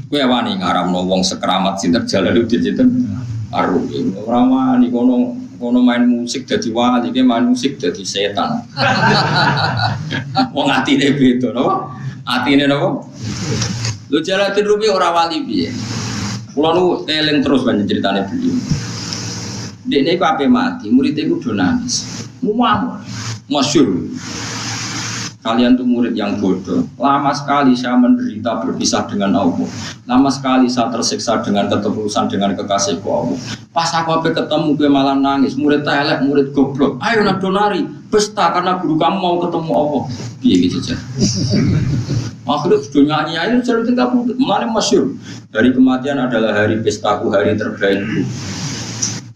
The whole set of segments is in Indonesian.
Kowe wani ngaramno wong sekeramat sinten Jalaluddin sinten Arumi. Ora wani kono main musik dadi wali, iki main musik dadi setan. Wong atine beda napa? Atine napa? Lho Jalaluddin Rumi ora wali piye? Kula nu eling terus banyak ceritane beliau. Dekne iku ape mati, murid iku do nangis. Muam, masyhur. Kalian tuh murid yang bodoh. Lama sekali saya menderita berpisah dengan Allah. Lama sekali saya tersiksa dengan ketulusan dengan kekasihku Allah. Pas aku ape ketemu gue malah nangis. Murid elek, murid goblok. Ayo nak donari pesta karena guru kamu mau ketemu Allah. Piye gitu aja. Akhirnya dunia nyanyi cerita tinggal putih. Mulai masyhur. Hari kematian adalah hari pestaku, hari terbaikku.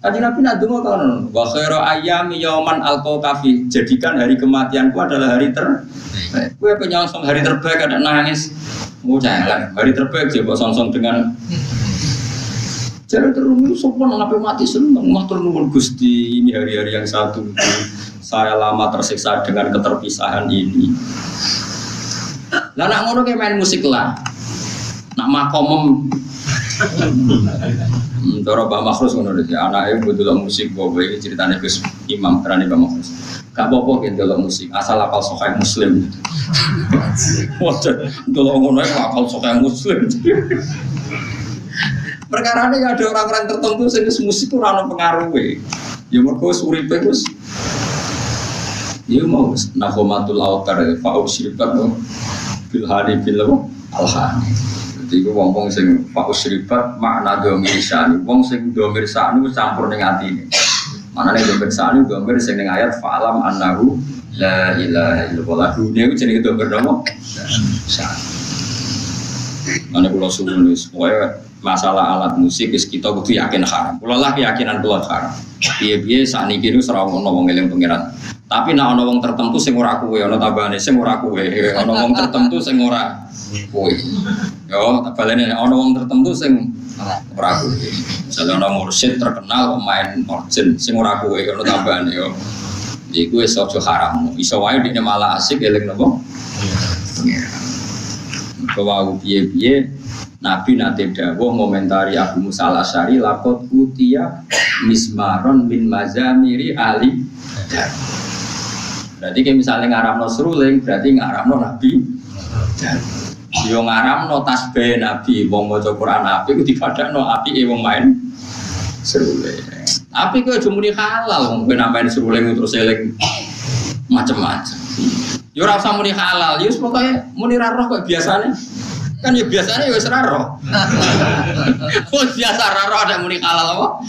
Kanjeng Nabi nak donga kan, wa khairu ayyami yauman alqafi. Jadikan hari kematianku adalah hari terbaik. Kowe penyongsong hari terbaik ada nangis. Mau jalan, hari terbaik coba songsong dengan cara terus sopan ngapain mati seneng matur nuwun Gusti, ini hari-hari yang satu saya lama tersiksa dengan keterpisahan ini. Lah nak ngono ke main musik lah. Nak makomem Cara Mbak Makhrus ngono dadi anake mbok musik bawa iki ceritane Gus Imam Kerani Mbak Makhrus. Gak apa-apa ki delok musik, asal apal Sahih Muslim. Waduh, delok ngono ae apal Sahih Muslim. Perkarane ada orang-orang tertentu sing musik ora ono pengaruhe. Ya mergo uripe Gus. Ya mau nahomatul autar fa'u syirikat bil hari bil alhani. Iku wong-wong sing fakus ribat makna domir sani, wong sing domir sani campur ning atine. Manane domir sani domir sing ning ayat fa'lam annahu la ilaha illallah. Niku jenenge domir napa? Sani. Mane kula suwun wis pokoke masalah alat musik wis kita kudu yakin haram. Kula lah keyakinan kula haram. Piye-piye sakniki niku ora ono wong eling pangeran. Tapi nek ana wong tertentu sing ora kuwe, ana tambahane sing ora kuwe, ana wong tertentu sing ora kuwe. Yo, balene ana wong tertentu sing ora kuwe. Misale ana mursyid terkenal main organ sing ora kuwe, ana tambahane yo. Iku wis aja haram. Iso wae dene malah asik eling napa? Bahwa piye-piye Nabi nate dawuh ngomentari Abu Musa al-Asy'ari laqad utiya mismaron min mazamiri ali. Berarti kayak misalnya ngaramno seruling, berarti ngaramno Nabi. Yo ngaramno tasbih Nabi, wong maca Quran Nabi ku dipadakno apike wong main seruling. Tapi kowe aja muni halal wong kowe main seruling terus eling macam-macam. Yo ora usah muni halal, yo pokoke muni ra roh kok biasane. Kan ya biasanya wis ra roh. Kok biasa ra roh ada muni halal apa?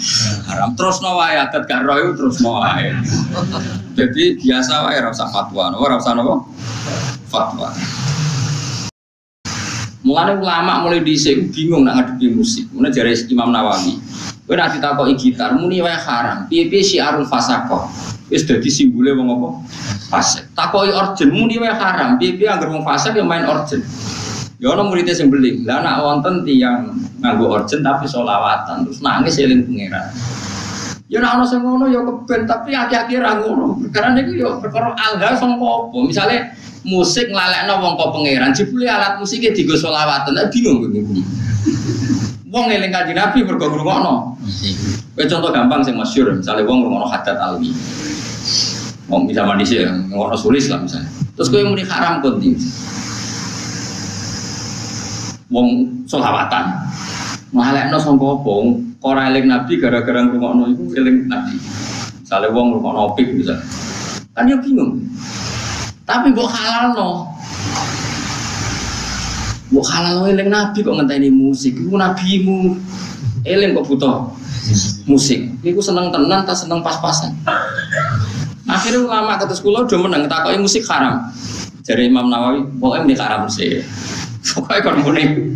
Haram terusno wae adat gak roh iku terusno wae. Jadi biasa wae ora usah fatwa, ora usah napa? Fatwa. Mulane ulama mulai dhisik bingung nak ngadepi musik. Mulane jare Imam Nawawi. Kowe nek ditakoki gitar muni wae haram. Piye-piye syiarul fasaqah. Wis dadi simbole wong apa? Fasik. Takoki organ muni wae haram. Piye-piye anggere wong fasik ya main organ. Ya ana murid sing beling. Lah nek wonten tiyang nganggo organ tapi selawatan terus nangis eling pangeran. Ya nek ana sing ngono ya keben tapi akhir-akhir ra ngono. Karena niku ya perkara alha sangka apa? Misale musik nglalekno wong kok pangeran, jebule alat musike digo selawatan, bingung niku. Wong eling Kanjeng Nabi mergo ngrungokno. Kowe contoh gampang sing masyhur, misale wong ngrungokno hadat alwi. Wong bisa mandi sih, ngrungokno sulis lah misalnya. Terus kowe muni haram kondi. Wong selawatan. Nglalekno sangka apa? Ora eling Nabi gara-gara ngrungokno iku eling Nabi. Misale wong ngrungokno opik misalnya. Kan yo bingung. Tapi mbok halalno. Mbok halalno eling Nabi kok ngenteni musik. Iku nabimu. Eling kok butuh musik. Iku seneng tenan ta seneng pas-pasan. Akhirnya ulama kados kula do meneng takoki musik haram. Jare Imam Nawawi, pokoke muni haram sih. Pokoke kon muni.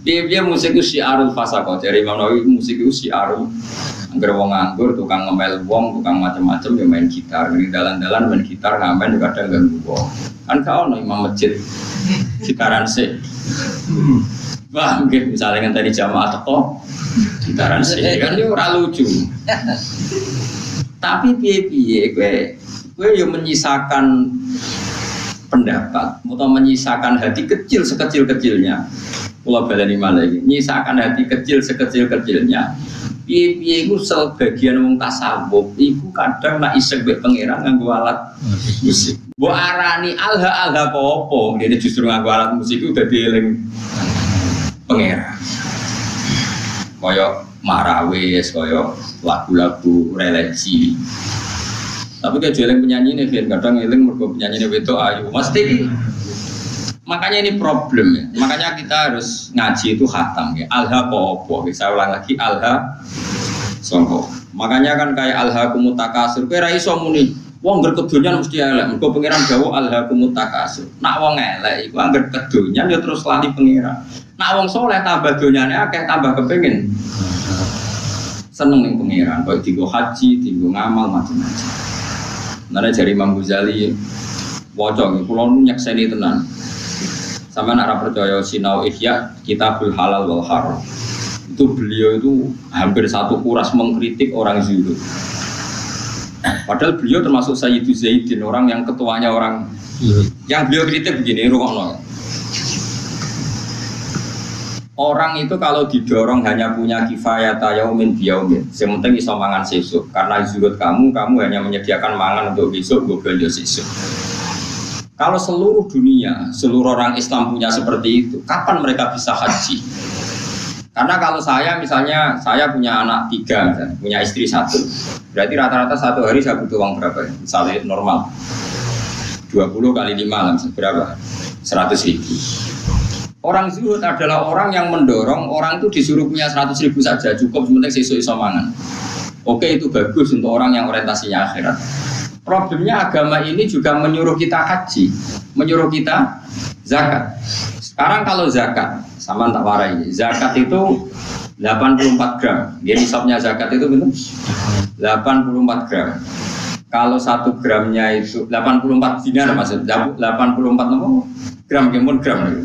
Piye-piye musik ku syiarul fasaqah. Jare Imam Nawawi musik ku syiarul angger wong nganggur, tukang ngemel wong, tukang macam-macam ya main gitar, ning dalan-dalan main gitar ngamen kadang ganggu wong. Kan ka ono imam masjid gitaran sih. Wah, mungkin misalnya kan tadi jamaah teko gitaran sih kan yo ora lucu. Tapi piye-piye kowe yo menyisakan pendapat atau menyisakan hati kecil sekecil-kecilnya. Kula baleni malah iki. Nyisakan hati kecil sekecil-kecilnya. Piye-piye iku sebagian wong tasawuf iku kadang nak iseng mbek pangeran nganggo alat musik. Mbok arani alha apa? Dene justru nganggo alat musik iku dadi eling pangeran. Kaya marawis, kaya lagu-lagu religi. Tapi kayak jeleng penyanyi ini, kadang eling mergo penyanyi ini itu ayu. Mesti makanya ini problem ya. Makanya kita harus ngaji itu khatam ya. Alha popo. Saya ulang lagi alha songko. Makanya kan kayak alha kumutakasur. Kayak raiso muni. Wong ngger kedonyan mesti elek. Mergo pangeran dawuh alha kumutakasur. Nak wong elek iku angger kedonyan ya terus lali pangeran. Nak wong soleh tambah donyane akeh tambah kepengin. Seneng ning pangeran. Kaya dienggo haji, dienggo ngamal macam-macam. Nare jari Imam Ghazali waca nggih kula nyekseni tenan. Sama nak percaya sinau Ihya Kitabul Halal wal Haram. Itu beliau itu hampir satu kuras mengkritik orang zuhud. Padahal beliau termasuk Sayyidu Zaidin, orang yang ketuanya orang yang beliau kritik begini, rungokno. Orang itu kalau didorong hanya punya kifayata yaumin biyaumin, yang penting iso mangan sesuk. Karena zuhud kamu hanya menyediakan mangan untuk besok, gue belanja sesuk. Kalau seluruh dunia, seluruh orang Islam punya seperti itu, kapan mereka bisa haji? Karena kalau saya misalnya, saya punya anak 3, misalnya, punya istri 1. Berarti rata-rata 1 hari saya butuh uang berapa? Misalnya normal 20 kali 5 lah, berapa? 100.000. Orang zuhud adalah orang yang mendorong orang itu disuruh punya 100.000 saja, cukup sementing sesuk iso mangan. Oke, itu bagus untuk orang yang orientasinya akhirat. Problemnya agama ini juga menyuruh kita haji, menyuruh kita zakat. Sekarang kalau zakat, sama tak warai, zakat itu 84 gram. Jadi nisabnya zakat itu betul 84 gram. Kalau 1 gramnya itu 84 dinar maksudnya 84 gram, kemun gram.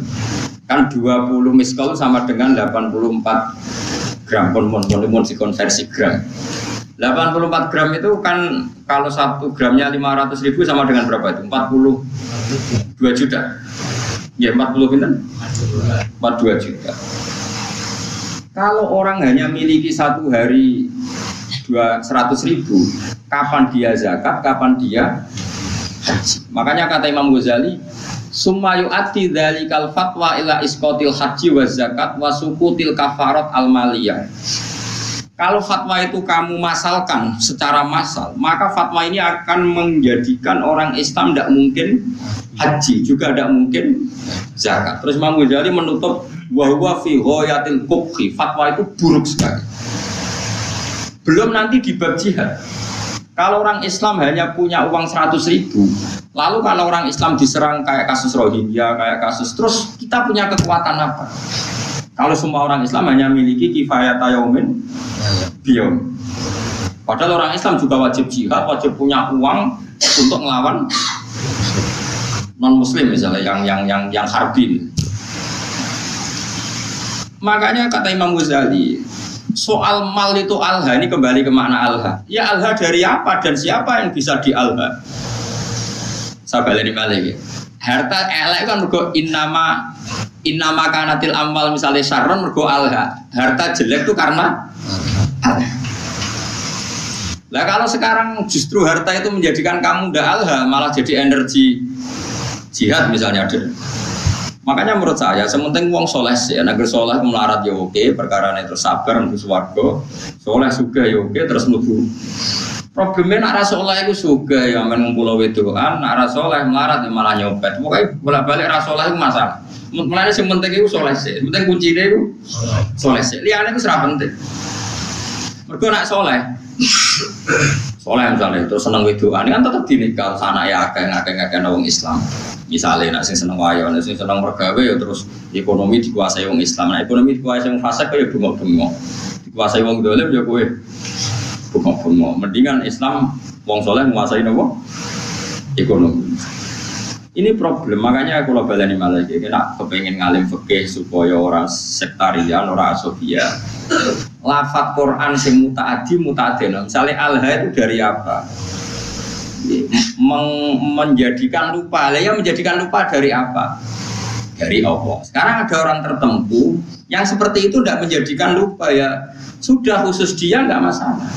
Kan 20 miskol sama dengan 84 gram, pun dikonversi gram. 84 gram itu kan kalau 1 gramnya 500.000 sama dengan berapa itu? 42 juta. Ya 40 kan? 42 juta. Kalau orang hanya miliki 1 hari 100.000, kapan dia zakat, kapan dia haji? Makanya kata Imam Ghazali, summa yu'ati dzalikal fatwa ila isqatil haji wa zakat wa suqutil kafarat al-maliyah. Kalau fatwa itu kamu masalkan secara massal, maka fatwa ini akan menjadikan orang Islam tidak mungkin haji, juga tidak mungkin zakat. Terus Imam Ghazali menutup bahwa fi ghayatil qubhi, fatwa itu buruk sekali. Belum nanti di bab jihad. Kalau orang Islam hanya punya uang 100.000, lalu kalau orang Islam diserang kayak kasus Rohingya, kayak kasus, terus kita punya kekuatan apa? Kalau semua orang Islam hanya memiliki kifayata yaumin biyom. Padahal orang Islam juga wajib jihad, wajib punya uang untuk melawan non-muslim misalnya yang harbin. Makanya kata Imam Ghazali, soal mal itu alha, ini kembali ke makna alha. Ya alha dari apa dan siapa yang bisa di alha? Saya balik lagi. Harta elek kan mergo innama kanatil amal misalnya syarron mergo alha. Harta jelek itu karena alha. Lah kalau sekarang justru harta itu menjadikan kamu ndak alha, malah jadi energi jihad misalnya ada. Makanya menurut saya sementing wong soleh sih, anak soleh melarat ya oke, perkara ini terus sabar untuk swarga, soleh juga ya oke, terus mlebu. Problemnya nak rasoleh itu juga ya men pulau wedoan, nak rasoleh melarat ya malah nyopet. Pokoknya bolak-balik rasoleh itu masalah. Mulane sing penting iku soleh sih, penting kuncine iku soleh sih. Liyane iku ora penting. Mergo nak soleh misalnya itu seneng wedoan kan tetep dinikah sana ya akeh-akeh wong Islam. Misalnya nak sing seneng wayo, nak sing seneng mergawe ya terus ekonomi dikuasai wong Islam. Nah ekonomi dikuasai wong fasik ya bengok-bengok. Dikuasai wong dolim ya kowe bengok-bengok. Mendingan Islam wong soleh menguasai nopo? Ekonomi. Ini problem, makanya aku lo baleni malah iki nek kepengin ngalim fikih supaya ora sektarian, ora asofia. Lafaz Quran sing mutaaddi mutaadin. Misalnya alha itu dari apa? Menjadikan lupa. Lah ya menjadikan lupa dari apa? dari Allah. Sekarang ada orang tertentu yang seperti itu tidak menjadikan lupa ya sudah khusus dia nggak masalah.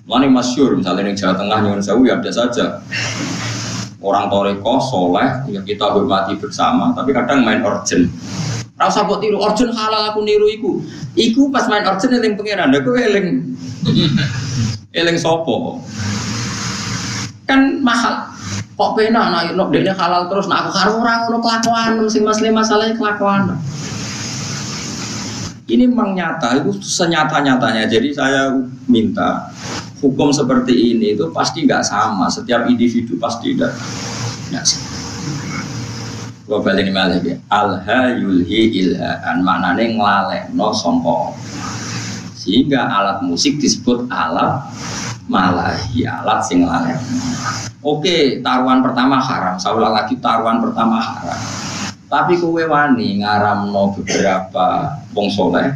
Mulane masyhur misalnya di Jawa Tengah Nyuwun Sewu ya ada saja orang toreko soleh yang kita hormati bersama, tapi kadang main urgent. Rasa kok tiru urgent halal aku niru iku pas main urgent eling pengiran, aku eling sopo. Kan mahal. Kok penak nek dene halal terus nek aku karo ora ngono kelakuan sing masalahnya kelakuan. Ini memang nyata, itu senyata-nyatanya. Jadi saya minta hukum seperti ini itu pasti nggak sama. Setiap individu pasti nggak sama. Gua balik ini malah ya. Alha yulhi ilhaan, maknanya nglalekno sangka. Sehingga alat musik disebut alat malahi, alat sing nglalekno. Oke, taruhan pertama haram. Saya ulang lagi, taruhan pertama haram. Tapi kowe wani ngaramno beberapa wong soleh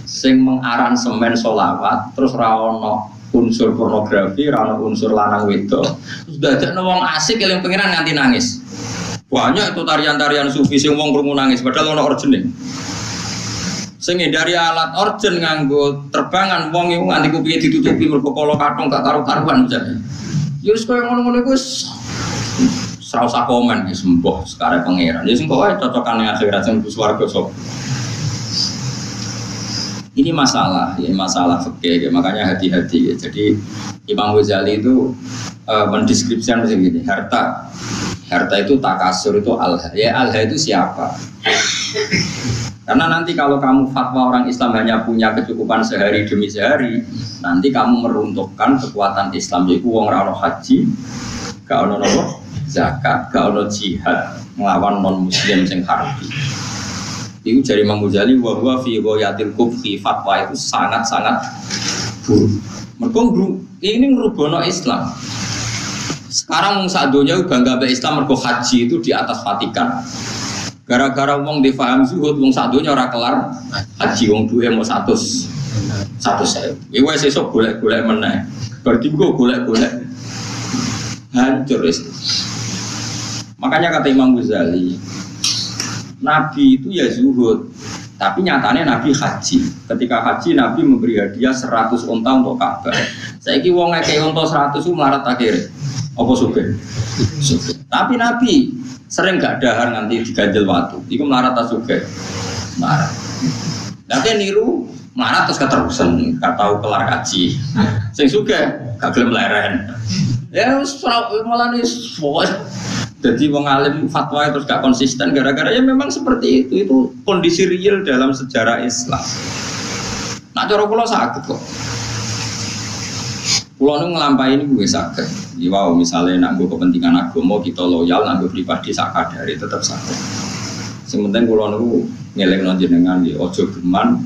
sing mengaransemen sholawat terus ra ono unsur pornografi, ra ono unsur lanang wedok. Terus dadekno wong asik eling pengiran nganti nangis. Banyak itu tarian-tarian sufi sing wong krungu nangis padahal ono orjene. Sing dari alat orjen nganggo terbangan wong iku nganti kupinge ditutupi mergo kala kathong gak karo-karuan jane. Ya wis koyo ngono-ngono iku wis serasa komen wis mbah sekarang pangeran. Ya sing kok wae cocokan ning akhirat sing swarga sop. Ini masalah, ya masalah fikih, ya, makanya hati-hati. Ya. Jadi Imam Ghazali itu mendeskripsikan begini, harta itu takasur itu alha. Ya alha itu siapa? Karena nanti kalau kamu fatwa orang Islam hanya punya kecukupan sehari demi sehari, nanti kamu meruntuhkan kekuatan Islam. Yaitu wong ra ono haji, gak ono nopo zakat, gak ono jihad nglawan non muslim sing harbi. Itu dari Imam Ghazali bahwa fi ghayatil kubhi, fatwa itu sangat-sangat buruk. Mergo ini ngerubono Islam. Sekarang wong sak donya bangga mbek Islam mergo haji itu di atas Vatikan. Gara-gara wong difaham zuhud wong sak donya ora kelar haji, wong duwe mau 100.000. Iku wis esuk golek-golek meneh. Berarti gua golek-golek hancur wis. Makanya kata Imam Ghazali, Nabi itu ya zuhud, tapi nyatanya Nabi haji. Ketika haji Nabi memberi hadiah 100 unta untuk Ka'bah. Saiki wong ngekek unta 100 itu melarat akhirnya. Apa sugih? Sugih. Tapi Nabi sering gak dahar nanti diganjel watu. Iku melarat ta sugih? Melarat. Lah niru melarat terus keterusan, gak tahu kelar haji. Sing sugih gak gelem leren. Ya wis malah wis jadi wong alim fatwa terus gak konsisten gara-gara ya memang seperti itu. Itu kondisi real dalam sejarah Islam. Nak cara kula sakit kok. Kula nu nglampahi niku wis saged. Ya wow, misalnya nak nggo kepentingan agama kita loyal, nak nggo pribadi sak kadare tetep saged. Sing penting kula niku ngelingno jenengan nggih aja geman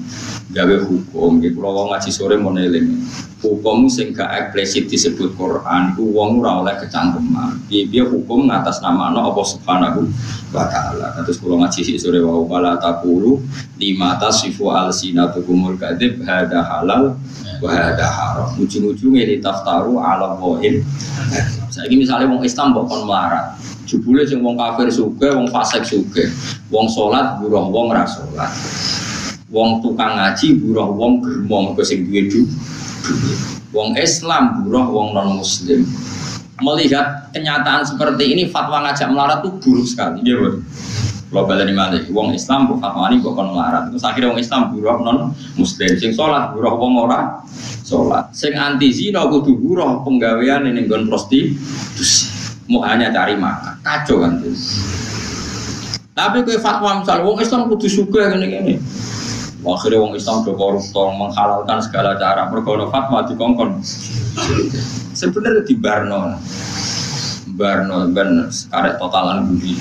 gawe hukum. Nggih kula wong ngaji sore mun eling. Hukum sing gak eksplisit disebut Quran iku wong ora oleh kecangkeman. Piye hukum ngatasnamakan Allah Subhanahu wa taala. Terus kula ngaji sik sore wa wala taqulu lima tasifu alsinatukumul kadzib hada halal wa hada haram. Ujung-ujunge ditaftaru ala wahid. Saiki misale wong Islam mbok kon melarat. Jebule sing wong kafir sugih, wong fasik sugih. Wong salat buruh wong ora salat. Wong tukang ngaji buruh wong germo mergo sing duwe duit. Wong Islam buruh wong non muslim. Melihat kenyataan seperti ini fatwa ngajak melarat itu buruk sekali. Dia betul. Kalau baleni malih wong Islam bu fatwa ini bukan melarat. Terus akhirnya wong Islam buruh non muslim. Sing sholat buruh wong ora sholat. Sing anti zina kudu buruh penggawean ning nggon prostitusi. Mau hanya cari makan. Kacau kan itu. Tapi kowe fatwa misal wong Islam kudu sugih ngene-ngene. Akhirnya wong Islam do koruptor menghalalkan segala cara perkara fatwa dikongkon. Sebenarnya di Barno ben karet totalan budi.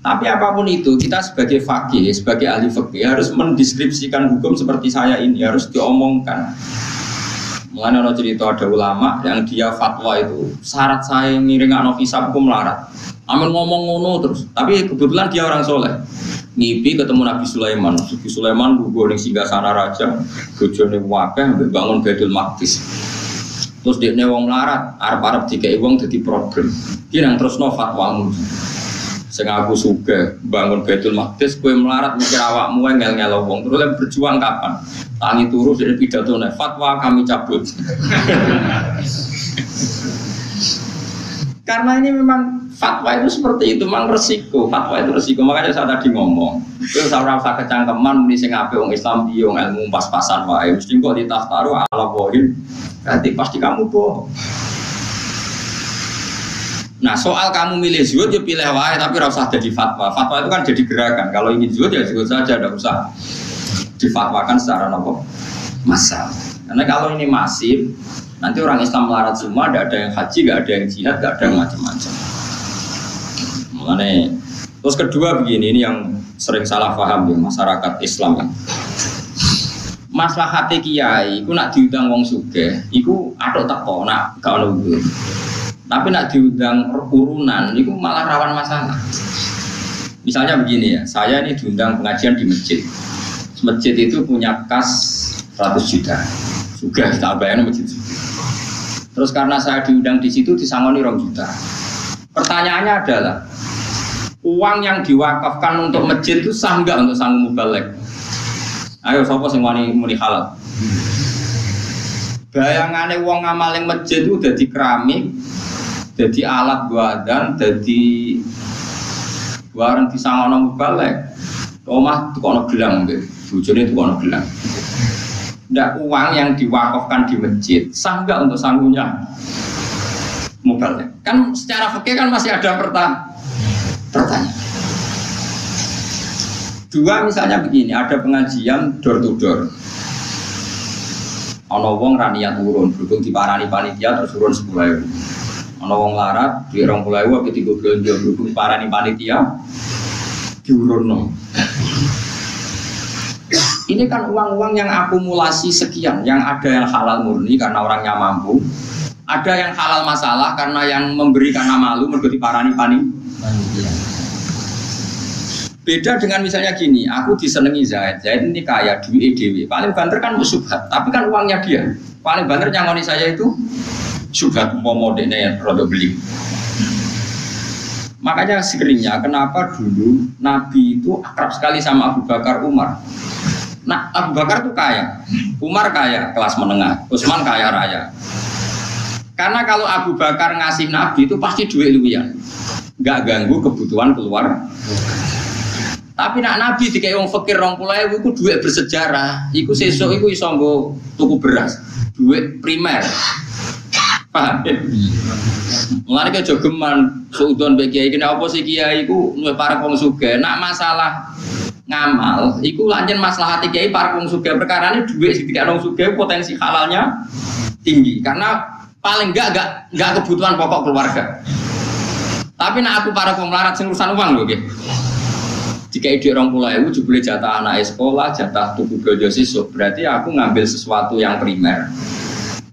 Tapi apapun itu kita sebagai faqih, sebagai ahli fikih harus mendeskripsikan hukum seperti saya ini harus diomongkan. Mulane ana cerita ada ulama yang dia fatwa itu syarat saya ngiringakno hisab hukum melarat. Amin ngomong ngono terus. Tapi kebetulan dia orang soleh. Ngipi ketemu Nabi Sulaiman. Nabi Sulaiman lugu ning singgasana raja, bojone wakeh ambek bangun Baitul Maqdis. Terus dekne wong melarat, arep-arep dikeki wong dadi problem. Ki nang terusno fatwamu. Sing aku sugih bangun Baitul Maqdis, kowe melarat mikir awakmu ngel-ngel wong. Terus berjuang kapan? Tangi turu dari pidatone, fatwa kami cabut. Karena ini memang fatwa itu seperti itu, memang resiko. Fatwa itu resiko. Makanya saya tadi ngomong, terus ora usah kecangkeman muni sing apik wong Islam piye ilmu pas-pasan wae. Mesti kok ditaftaru ala bohim. Berarti pasti kamu bohong. Nah soal kamu milih zuhud ya pilih wae tapi ora usah jadi fatwa. Fatwa itu kan jadi gerakan. Kalau ingin zuhud ya zuhud saja, tidak usah difatwakan secara nopo massal. Karena kalau ini masif, nanti orang Islam melarat semua, tidak ada yang haji, tidak ada yang jihad, tidak ada yang macam-macam. Makanya terus kedua begini, ini yang sering salah paham ya masyarakat Islam. Masalah hati kiai, aku nak diundang wong sugih, aku atok teko, nak gak ono dhuwit. Tapi nak diundang urunan, itu malah rawan masalah. Misalnya begini ya, saya ini diundang pengajian di masjid. Masjid itu punya kas 100 juta. Juga kita bayangin masjid. Terus karena saya diundang di situ disangoni 2 juta. Pertanyaannya adalah, uang yang diwakafkan untuk masjid itu sah enggak untuk sanggup mubalek? Ayo sapa sing wani muni halal. Bayangane wong ngamaling masjid itu dadi keramik, dadi alat buatan, dadi barang disangono mubalek. Omah tukono gelang nggih, bojone tukono gelang. Ndak uang yang diwakafkan di masjid sah enggak untuk sanggupnya mubalek? Kan secara fikih kan masih ada pertanyaan. Dua misalnya begini, ada pengajian door to door. Ono wong ra niat turun, berhubung diparani panitia terus turun 10.000. Ono wong larat di 20.000 apa digo belanja berhubung diparani panitia diurunno. Ini kan uang-uang yang akumulasi sekian, yang ada yang halal murni karena orangnya mampu, ada yang halal masalah karena yang memberi karena malu mergo diparani panitia. Beda dengan misalnya gini, aku disenengi Zaid ini kaya, duit EDW, paling banter kan subhat, tapi kan uangnya dia. Paling banter nyangoni saya itu subhat, modenya yang produk beli. Makanya sekelilingnya, kenapa dulu Nabi itu akrab sekali sama Abu Bakar Umar. Nah, Abu Bakar itu kaya, Umar kaya, kelas menengah, Utsman kaya raya. Karena kalau Abu Bakar ngasih Nabi itu pasti duit luwian, nggak ganggu kebutuhan keluar. Tapi nak Nabi dikai wong fakir 20.000 iku duit bersejarah. Iku sesuk iku iso nggo tuku beras, duit primer. Paham? Mulane ke jogeman suudon mbek kiai kene apa sih kiai iku luwih parek wong sugih. Nak masalah ngamal iku lanjen maslahati kiai parek wong sugih. Perkarane duit sing dikek wong sugih potensi halalnya tinggi karena paling enggak kebutuhan pokok keluarga. Tapi nak aku parek wong melarat sing urusan uang lho nggih. Jika ide 20.000 jebule jatah anak sekolah, jatah tuku belanja siswa, berarti aku ngambil sesuatu yang primer.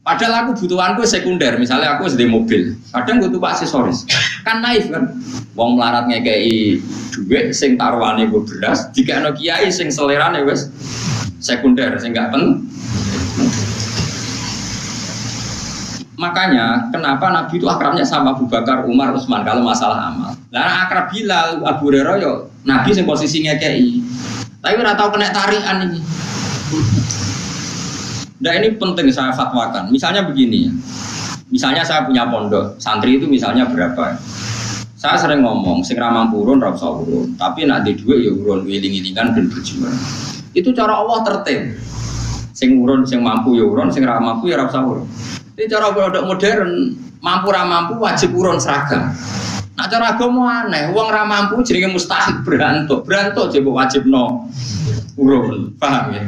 Padahal aku butuhanku sekunder, misalnya aku sedih mobil, kadang gue tuh aksesoris. Kan naif kan, wong melarat ngekei duit, sing taruhannya gue beras, jika ada kiai sing selerane wes sekunder, sing gak penting. Makanya kenapa Nabi itu akrabnya sama Abu Bakar, Umar, Utsman kalau masalah amal. Lah akrab Bilal, Abu Hurairah yo Nabi sing posisinya KI. Tapi ora tau kena tarikan ini. Nah ini penting saya fatwakan. Misalnya begini ya. Misalnya saya punya pondok, santri itu misalnya berapa? Saya sering ngomong, sing ra mampu urun ra usah urun, tapi nek di dhuwit ya urun wiling-wilingan ben berjuang. Itu cara Allah tertib. Sing urun sing mampu ya urun, sing ra mampu ya ra usah urun. Ini cara produk modern, mampu ra mampu wajib urun seragam. Nah cara agama aneh, wong ra mampu jenenge mustahil berantuk jebok wajibno urun. Paham ya?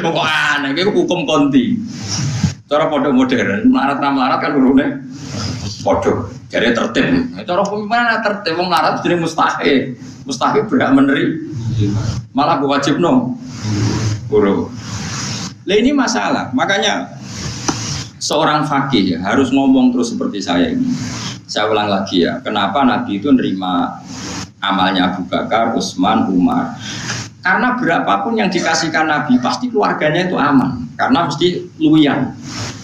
Wah, aneh iki hukum konti. Cara produk modern, melarat kan urune padha. Jare tertib. Cara pemimpin tertib wong melarat jenenge mustahil. Mustahil berhak meneri. Malah wajibno urun. Lah ini masalah, makanya seorang fakih ya harus ngomong terus seperti saya ini. Saya ulang lagi ya, kenapa Nabi itu nerima amalnya Abu Bakar, Utsman, Umar? Karena berapapun yang dikasihkan Nabi pasti keluarganya itu aman, karena mesti luwian.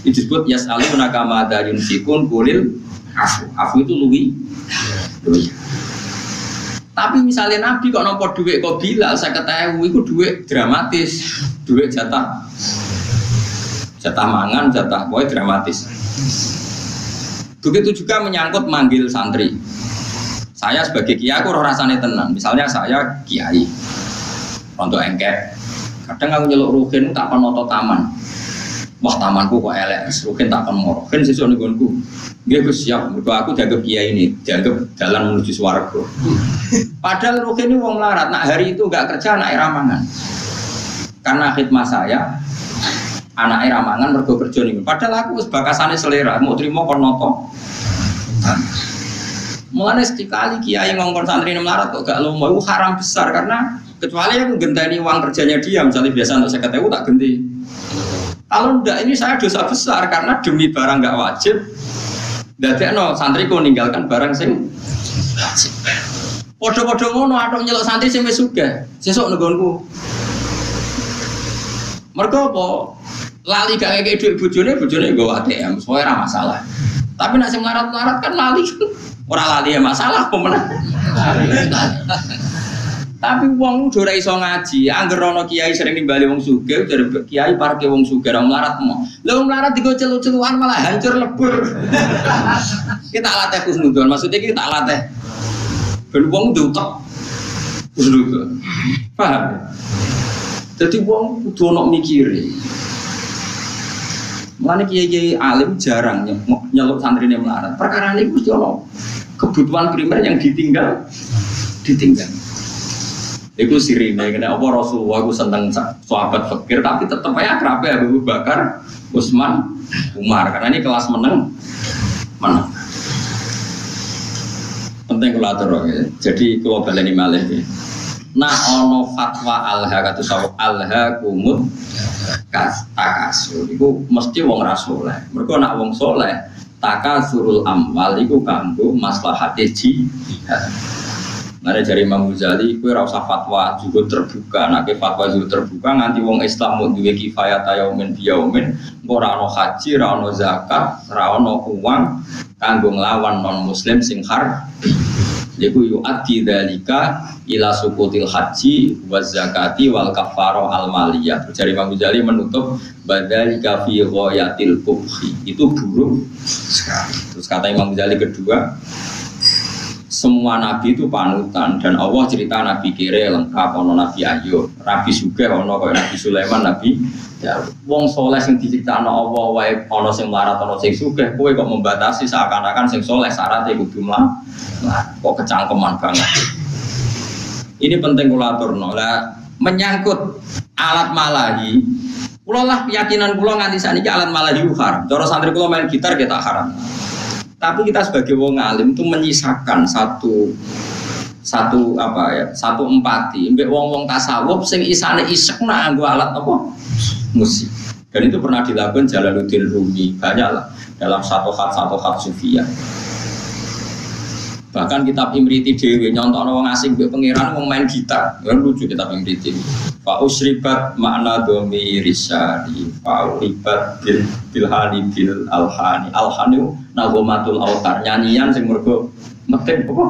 Itu disebut yas'alunaka madza yunfikun qulil afu. Afu itu luwi. Tapi misalnya Nabi kok nampa duit kok Bilal 50.000 itu duit dramatis, duit jatah mangan, jatah boy dramatis. Begitu juga menyangkut manggil santri. Saya sebagai kiai aku rasane tenang. Misalnya saya kiai untuk engket. Kadang aku nyeluk rugen tak penoto taman. Wah tamanku kok elek, rugen tak penoto. Rugen sesuk ning nggonku. Nggih Gus siap, mergo aku dianggap kiai ini, dianggap jalan menuju swarga. Padahal rugen ini wong melarat, nak hari itu enggak kerja anak ramangan. Karena khidmah saya anak ramangan mergo kerja niku. Padahal aku wis bakasane selera, mau trimo kon noto. Mulane sekali kiai ngongkon santri melarat kok gak lomo itu haram besar karena kecuali aku genteni uang kerjanya dia misalnya biasa untuk 50.000 tak genti. Kalau ndak ini saya dosa besar karena demi barang gak wajib. Dadekno santriku ninggalkan barang sing wajib. Padha-padha ngono atok nyeluk santri sing wis sugih. Sesuk nggonku. Mergo apa? Lali gak ngekek dhuwit bojone nggo ATM, soalnya ora masalah. Tapi nek sing melarat-melarat kan lali. Ora lali ya masalah pemenang. Tapi wong udah ora iso ngaji, angger ana kiai sering nimbali wong sugih, dari kiai parke wong sugih ora melarat mo. Lah wong melarat digo celu-celuan malah hancur lebur. Kita latih husnudzon, maksudnya kita latih ben wong ndutek. Husnudzon. Paham? Dadi wong kudu ono mikire. Mulane kiai-kiai alim jarang nyeluk santrine melarat. Perkara niku mesti ono kebutuhan primer yang ditinggal. Iku sirine kena apa Rasulullah aku seneng sahabat fakir tapi tetep aja akrab ya Abu Bakar, Utsman, Umar karena ini kelas meneng. Penting kula atur ya. Jadi kula baleni malih ya. Nah ono fatwa alha katu sawab alha kumut takasur iku mesti wong ra saleh. Mergo nek wong saleh takasurul amwal iku kanggo maslahate jihad. Ada dari Imam Ghazali, kue rasa fatwa juga terbuka, nak fatwa juga terbuka, nanti wong Islam mau duwe kifayat yaumin biyaumin, ora ono haji, ora ono zakat, ora ono uang, kanggo nglawan non Muslim sing har. Iku yu'addi dzalika ila sukutil haji wa zakati wal kafaro al maliyah. Dari Imam Ghazali menutup badzalika fi ghayatil qubhi. Itu buruk sekali. Terus kata Imam Ghazali kedua, semua nabi itu panutan dan Allah cerita nabi kire lengkap ono nabi Ayub, Nabi Sugih ono kaya Nabi Sulaiman, Nabi Daud. Wong soleh sing diciptakno Allah wae ono sing melarat ono sing sugih, kowe kok membatasi seakan-akan sing soleh syaratnya kudu melarat. Kok kecangkeman banget. Ini penting kula aturno. Lah menyangkut alat malahi, kula lah keyakinan kula nganti sakniki alat malahi haram. Cara santri kula main gitar kita haram. Tapi kita sebagai wong alim itu menyisakan satu empati. Mbek wong-wong tasawuf sing isane isek nak nganggo alat apa? Musik. Dan itu pernah dilakukan Jalaluddin Rumi banyaklah dalam satu khat sufiyah. Bahkan kitab Imriti dhewe nyontokno wong asing mbek pangeran wong main gitar. Ya lucu kitab Imriti. Fa usribat makna domi risari fa uribat bil hani bil alhani. Alhani nagomatul autar, nyanyian sing mergo metik apa?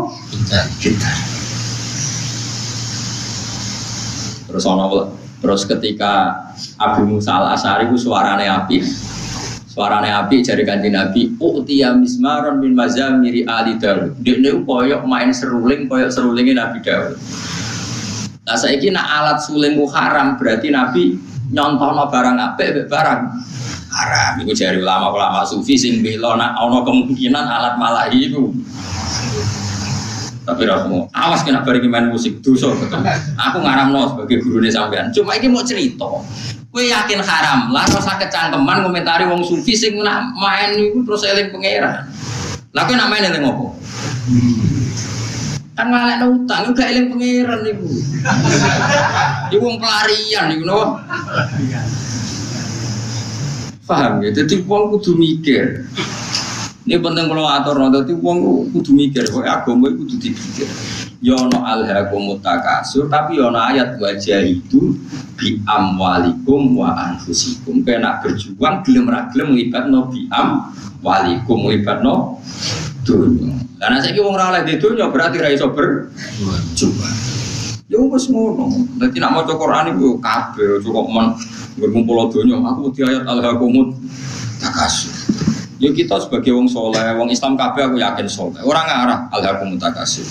Gitar. Terus ketika Abu Musa al-Asy'ari ku suarane apik. Suarane api jari Kanjeng Nabi, "Utiya mismaron min mazamiri ali Daud." Dekne koyok main seruling koyok serulingnya Nabi Daud. Lah saiki nek alat suling ku haram, berarti Nabi nyontohno barang apik mek barang haram. Iku jari ulama-ulama sufi sing bela nek ana kemungkinan alat malahi iku. Tapi rasmu, awas kena bareng main musik dosa betul. Aku ngaramno sebagai gurune sampean. Cuma iki mau cerita. Kowe yakin haram, lah rasa kecangkeman komentari wong sufi sing main niku terus eling pangeran. Lah kowe nak main eling opo? Kan ngalekno utang juga eling pangeran niku. Iku wong pelarian niku no. Paham ya? Dadi wong kudu mikir. Ini penting kalau atur, dadi wong kudu mikir, kok agama kudu dipikir. Ya ono alhaqumut takasur, tapi ya ono ayat wajah itu bi amwalikum wa anfusikum. Kena berjuang gelem ra gelem nglibatno bi amwalikum nglibatno dunya. Lah nek saiki wong ora oleh di dunya berarti ra iso berjuang. Ya wis ngono. Dadi nek maca Quran iku kabeh cukup men ngumpul donya. Aku wedi ayat al-hakumut takasur. Ya kita sebagai wong soleh, wong Islam kabeh aku yakin soleh. Ora ngarah al-hakumut takasur.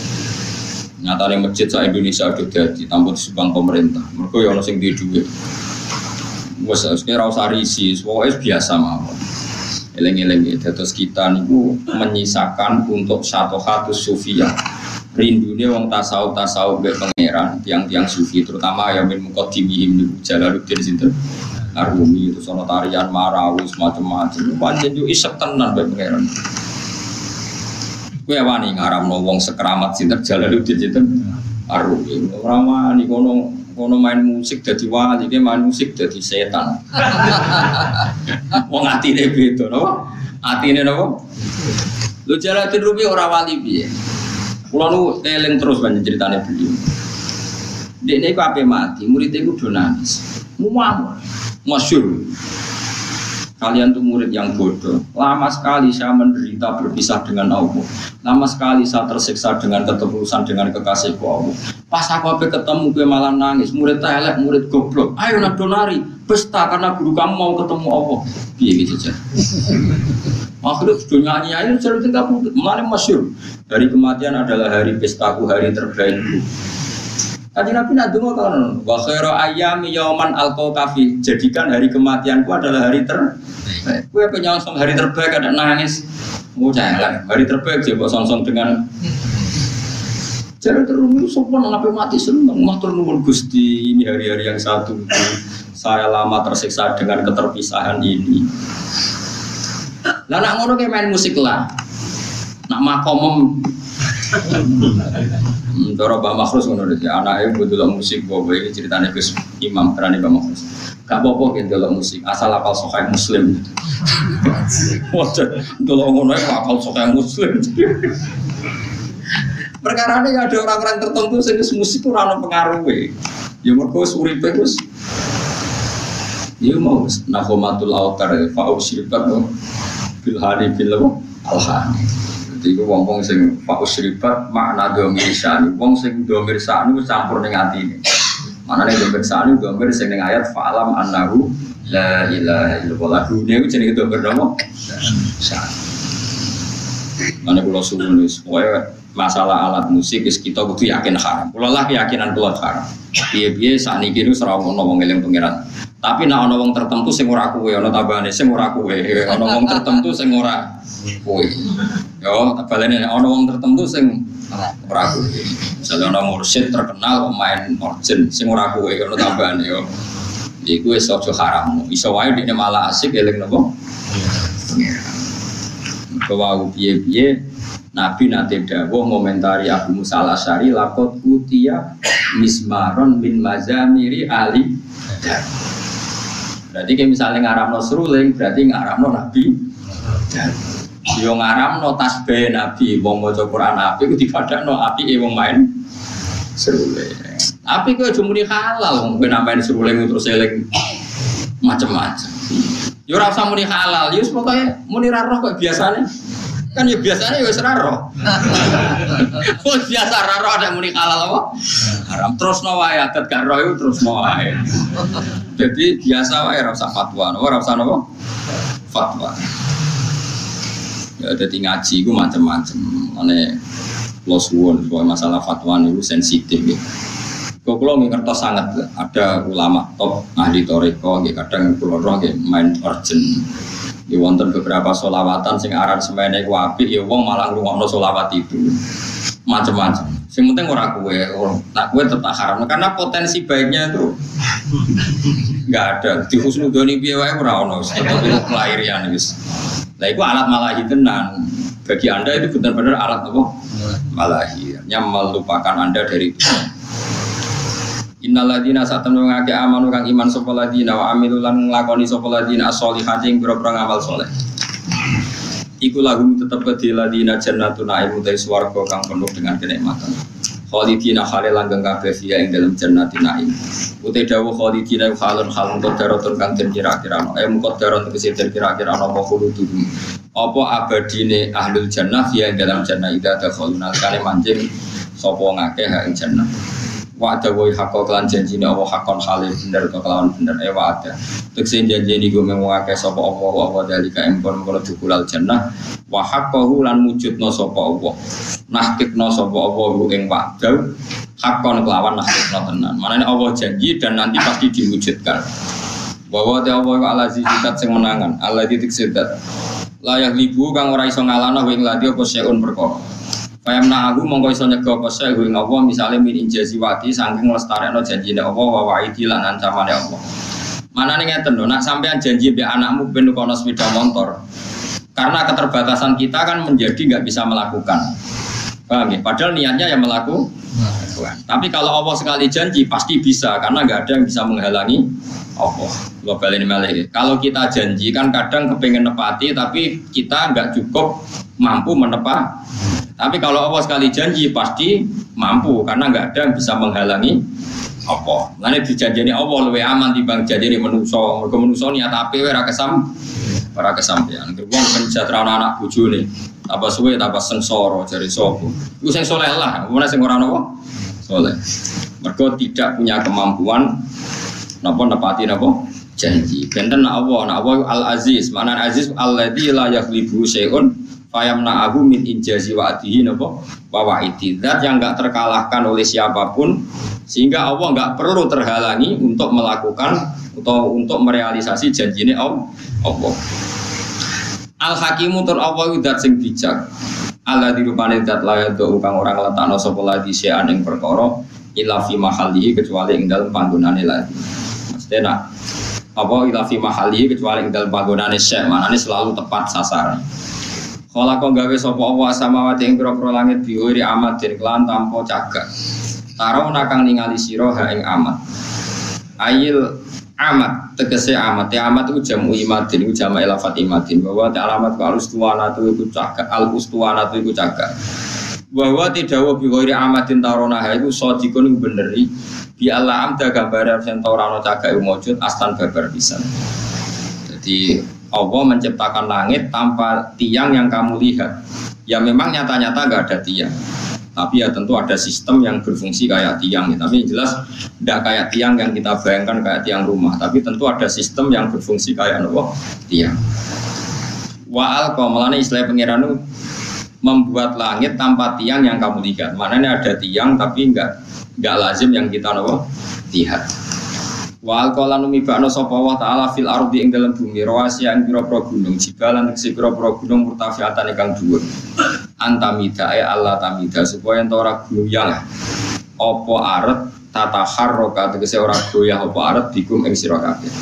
Nyatane masjid sak Indonesia udah dadi tanpa disumbang pemerintah. Mergo ya ono sing duwe dhuwit. Wes ora usah risi, pokoke biasa mawon. Eleng-eleng terus kita niku menyisakan untuk satu hatus sufiyah. Rindune wong tasawuf be pangeran, tiang-tiang sufi terutama ya min muqaddimihim niku Jalaluddin sinten Arumi itu sono tarian marawis macam-macam. Pancen yo isep tenan be pangeran. Kowe wani ngaramno wong sekeramat sinten Jalaluddin sinten Arumi. Ora wani kono main musik dadi wali, iki main musik dadi setan. Wong atine beda napa? Atine napa? Lu Jalaluddin Rumi ora wali piye? Kulo nu eling terus banyak ceritane beliau. Dekne iku ape mati, muridé iku do nangis. Muamul, masyhur. Kalian tuh murid yang bodoh. Lama sekali saya menderita berpisah dengan Allah. Lama sekali saya tersiksa dengan keterusan dengan kekasihku Allah. Pas aku ape ketemu kowe malah nangis. Murid elek, murid goblok. Ayo nak donari, pesta karena guru kamu mau ketemu Allah. Piye gitu aja. Akhirnya sudah nyanyi cerita tinggal putih, mana masyhur. Hari kematian adalah hari pestaku, hari terbaikku. Tadi Nabi Naduma kan, wa khairu ayyami yauman alqafi. Jadikan hari kematianku adalah hari terbaik. Gue penyongsong hari terbaik ada nangis. Mau jalan, hari terbaik coba songsong dengan. Jadi terus sopan ngapain mati seneng, matur nuwun Gusti ini hari-hari yang satu. Saya lama tersiksa dengan keterpisahan ini. Lah nak ngono kayak main musik lah. Nak makomom. Cara Mbah Makhrus ngono dadi anake ndelok musik bawa iki ceritane Gus Imam Karani Mbah Makhrus. Gak apa-apa ki ndelok musik, asal apal Sahih Muslim. Waduh, ndelok ngono ae apal Sahih Muslim. Perkarane ya ada orang-orang tertentu sing musik ora ono pengaruhe. Ya mergo uripe Gus. Ya mau nahomatul autar fa'usribat bil hari bil alhani. Jadi itu wong sing fa'usribat makna domir sani. Wong sing domir sani campur ning atine. Manane domir sani domir sing ning ayat fa'alam annahu la ilaha illallah. Dunia itu jenenge domir napa? Sani. Mane kula suwun wis kowe masalah alat musik wis kita kudu yakin haram. Kula lah keyakinan kula haram. Piye-piye sakniki niku ora ono wong eling pangeran. Tapi nek ana wong tertentu sing ora kuwe, ana tambahane sing ora kuwe, ana wong tertentu sing ora kuwe. Yo, balene ana wong tertentu sing ora kuwe. Misale ana mursyid terkenal pemain organ sing ora kuwe, ana tambahane yo. Iku wis aja haram. Iso wae dene malah asik eling napa? Bahwa piye-piye Nabi nate dawuh ngomentari Abu Musa al-Asy'ari laqad utiya mismaron min mazamiri ali. Berarti kayak misalnya ngaramno seruling, berarti ngaramno Nabi. Yo ngaramno tasbih Nabi, wong maca Quran Nabi ku dipadakno apike wong main seruling. Tapi kowe aja muni halal wong kowe main seruling terus eling macam-macam. Yo ora usah muni halal, yo pokoke muni ra roh kok biasane. Kan ya biasanya ya wis ra roh. Wong biasa ra roh ada muni halal apa? Haram terusno wae adat gak roh iku terusno wae. Jadi biasa wae ora usah fatwa, ora usah napa? Fatwa. Ya dadi ngaji iku macam-macam. Mane kula suwun masalah fatwa niku sensitif nggih. Kula ngertos sangat ada ulama top ahli toriko nggih kadang kula roh nggih main urgent. Ya wonten beberapa sholawatan sing aran semene ku apik ya wong malah ngrungokno sholawat itu. Macam-macam. Sing penting ora kowe, nak kowe tetap haram karena potensi baiknya itu enggak ada. Di husnudoni piye wae ora ono, tetep itu kelahirian wis. Lah iku alat malahi tenan. Bagi Anda itu benar-benar alat apa? Malahi. Yang melupakan Anda dari itu. Innalladzina satamnu ngake amanu kang iman sapa ladina wa amilu lan nglakoni sapa ladina as-solihati ing pira-pira ngamal saleh. Iku lagu tetep kedhi ladina jannatun na'im utai swarga kang penuh dengan kenikmatan. khalidina khale langgeng kabeh fiya ing dalem jannatin naim. Ute dawuh khalidina khalun khalun qadaratun kang den kira-kirano. Muqaddaratun tegese den kira-kirano apa khuludun. Apa abadine ahlul jannah fiya ing dalem jannah ida dakhaluna kale manjing sapa ngakeh ing jannah. Wa'ada wa haqqo lan janjine Allah haqqon halih bener to kelawan bener wa'ada. Tegese janjine iku mengake sapa apa dalika empon kala dukulal jannah wa haqqahu lan mujudna sapa Allah. Nahkikna sapa Allah ing wa'da haqqon kelawan nahkikna tenan. Manane Allah janji dan nanti pasti diwujudkan. Bahwa te Allah wa alazi sitat sing menangan, Allah titik sitat. Layak libu kang ora iso ngalahno ing ladi apa seun perkara. Payamna aku mongko iso nyega apa sae ing Allah misale min injazi wati saking lestarekno janjine Allah wa wa'idi lan ancamane Allah. Manane ngeten lho, nak sampean janji mbek anakmu ben kono sepeda motor. Karena keterbatasan kita kan menjadi enggak bisa melakukan. Paham ya? Padahal niatnya yang melakukan. Tapi kalau Allah sekali janji pasti bisa karena enggak ada yang bisa menghalangi Allah. Global ini malah. Kalau kita janji kan kadang kepengen nepati tapi kita enggak cukup mampu menepati. Tapi kalau Allah sekali janji pasti mampu karena enggak ada yang bisa menghalangi apa. Lane dijanjeni Allah luwih aman timbang janjine manusa. Mergo manusa niat ape ora kesampean. Wong penjatra anak bojone. Apa suwe apa sengsara jare sapa. Iku sing saleh lah, ora sing ora napa saleh. Mergo tidak punya kemampuan napa nepati napa janji. Benten Allah Al-Aziz, makna Aziz alladzi la yaghlibu syai'un fayamna abu min injazi wa'dihi napa wa wa'idi. Zat yang enggak terkalahkan oleh siapapun sehingga Allah enggak perlu terhalangi untuk melakukan atau untuk merealisasi janjine Allah. Al-Hakimu tur Allah zat sing bijak. Allah dirupane zat layak do kang ora ngletakno sapa ladi sean ing perkara illa fi mahallihi kecuali ing dalem panggonane ladi. Mesti nak apa illa fi mahallihi kecuali ing dalem panggonane syek, manane selalu tepat sasaran. Kala kok gawe sapa Allah samawati ing pira-pira langit biwiri amat den kelan tanpa cagak. Taro nakang ningali sira ha ing amat. Ayil amat tegese amat ya amat itu jamu imadin itu jama elafat imadin bahwa alamat al ustuwanatu itu cagak al ustuwanatu itu cagak bahwa tidak wabi ghairi amatin taronaha itu sodikun itu beneri bi Allah amda gambar yang taurano cagak itu mujud astan babar pisan. Jadi Allah menciptakan langit tanpa tiang yang kamu lihat. Ya memang nyata-nyata enggak ada tiang. Tapi ya tentu ada sistem yang berfungsi kayak tiang. Tapi jelas tidak kayak tiang yang kita bayangkan kayak tiang rumah. Tapi tentu ada sistem yang berfungsi kayak tiang. Wa'al qamalane istilah pengiran itu membuat langit tanpa tiang yang kamu lihat. Maknanya ada tiang tapi enggak lazim yang kita lihat. Wa alqalan mibakna sapa wa ta'ala fil ardi ing dalam bumi rawasi ing pira-pira gunung jibalan ing pira-pira gunung murtafiatan ingkang dhuwur antamida ay Allah tamida supaya ento ora goyang apa aret tataharroka tegese ora goyah apa aret bikum ing sira kabeh